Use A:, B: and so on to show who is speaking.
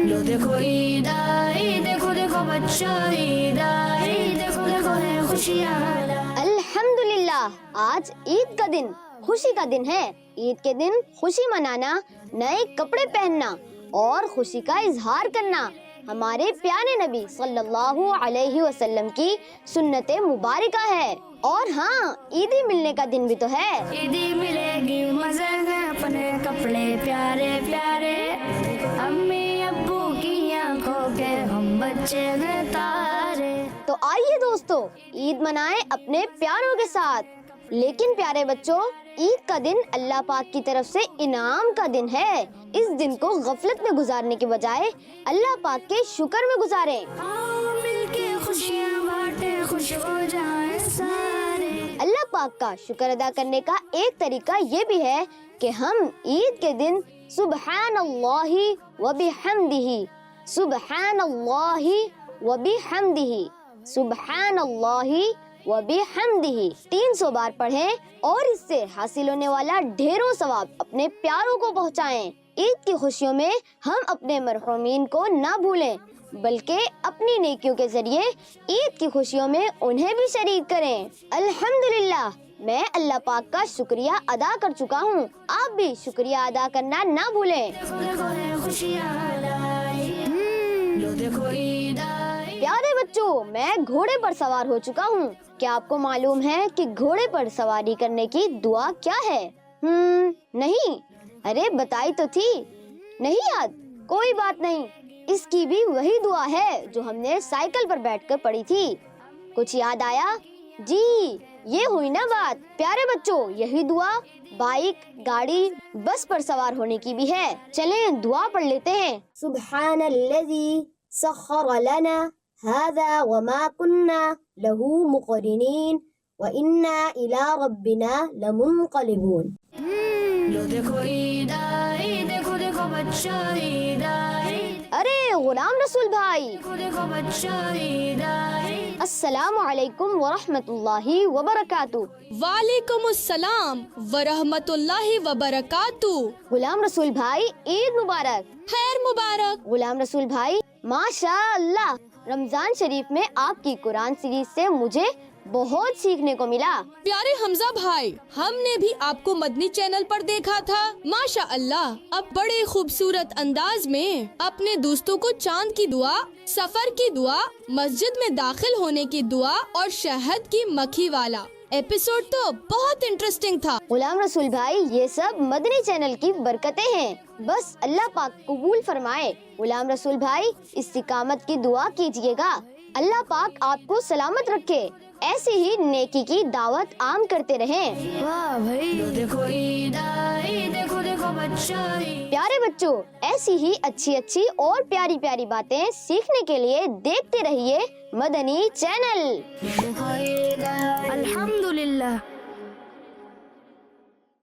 A: लो देखो ईद आई, देखो देखो बच्चों ईद आई, देखो देखो है खुशियाँ।
B: अल्हम्दुलिल्लाह, आज ईद का दिन खुशी का दिन है। ईद के दिन खुशी मनाना, नए कपड़े पहनना और खुशी का इजहार करना हमारे प्यारे नबी सल्लल्लाहु अलैहि वसल्लम की सुन्नते मुबारका है। और हाँ, ईदी मिलने का दिन भी तो है।
A: ईदी मिलेगी मजे हैं, अपने कपड़े प्यारे प्यारे, अम्मी अब्बू की आंखों के हम बच्चे हैं तारे।
B: तो आइए दोस्तों, ईद मनाएं अपने प्यारों के साथ। लेकिन प्यारे बच्चों, ईद का दिन अल्लाह पाक की तरफ से इनाम का दिन है। इस दिन को गफलत में गुजारने के बजाय अल्लाह पाक के शुक्र में गुजारें।
A: आओ मिलके खुशियाँ बांटे, खुश हो जाएं सारे।
B: अल्लाह पाक का शुक्र अदा करने का एक तरीका ये भी है कि हम ईद के दिन सुब्हानल्लाहि व बिहम्दिही, सुब्हानल्लाहि व बिहम्दिही, सुब्हानल्लाहि व बिहम्दिही 300 बार पढ़ें और इससे हासिल होने वाला ढेरों सवाब अपने प्यारों को पहुंचाएं। ईद की खुशियों में हम अपने मरहूमीन को ना भूलें, बल्कि अपनी नेकियों के जरिए ईद की खुशियों में उन्हें भी शरीक करें। अल्हम्दुलिल्लाह, मैं अल्लाह पाक का शुक्रिया अदा कर चुका हूँ। आप भी शुक्रिया अदा करना ना भूलें।
A: देखो देखो है खुशियाँ लाई, लो देखो ईद आई।
B: प्यारे बच्चों, मैं घोड़े पर सवार हो चुका हूँ। क्या आपको मालूम है कि घोड़े पर सवारी करने की दुआ क्या है? नहीं? अरे बताई तो थी। नहीं याद? कोई बात नहीं, इसकी भी वही दुआ है जो हमने साइकिल पर बैठकर पढ़ी थी। कुछ याद आया? जी, ये हुई ना बात। प्यारे बच्चों, यही दुआ बाइक, गाड़ी, बस पर सवार होने की भी है। चलें दुआ पढ़ लेते हैं। सुब्हानल्लज़ी सख्खर लना हाज़ा वमा कुन्ना लहू मुक़रिनीन व इन्ना इला रब्बिना लमुनक़लिबून।
A: लो देखो ईद आई, देखो देखो बच्चों ईद आई,
B: अरे गुलाम रसूल भाई,
A: देखो देखो बच्चों ईद आई।
B: अस्सलामु अलैकुम व रहमतुल्लाहि व बरकातुहू।
C: वालेकुम अस्सलाम व रहमतुल्लाहि व बरकातुहू।
B: गुलाम रसूल भाई, ईद मुबारक।
C: खैर मुबारक।
B: गुलाम रसूल भाई, माशाअल्लाह, रमजान शरीफ में आपकी कुरान सीरीज से मुझे बहुत सीखने को मिला।
C: प्यारे हमजा भाई, हमने भी आपको मदनी चैनल पर देखा था। माशाअल्लाह, अब बड़े खूबसूरत अंदाज में अपने दोस्तों को चांद की दुआ, सफर की दुआ, मस्जिद में दाखिल होने की दुआ और शहद की मक्खी वाला एपिसोड तो बहुत इंटरेस्टिंग था।
B: गुलाम रसूल भाई, ये सब मदनी चैनल की बरकतें हैं। बस अल्लाह पाक कबूल फरमाए। गुलाम रसूल भाई, इस्तिकामत की दुआ कीजिएगा। अल्लाह पाक आपको सलामत रखे। ऐसे ही नेकी की दावत आम करते रहें।
A: वाह भाई, लो देखो ईद आई, देखो देखो बच्चों ईद।
B: प्यारे बच्चों, ऐसी ही अच्छी अच्छी और प्यारी प्यारी बातें सीखने के लिए देखते रहिए मदनी चैनल।
A: देखो ईद आई। अल्हम्दुलिल्लाह।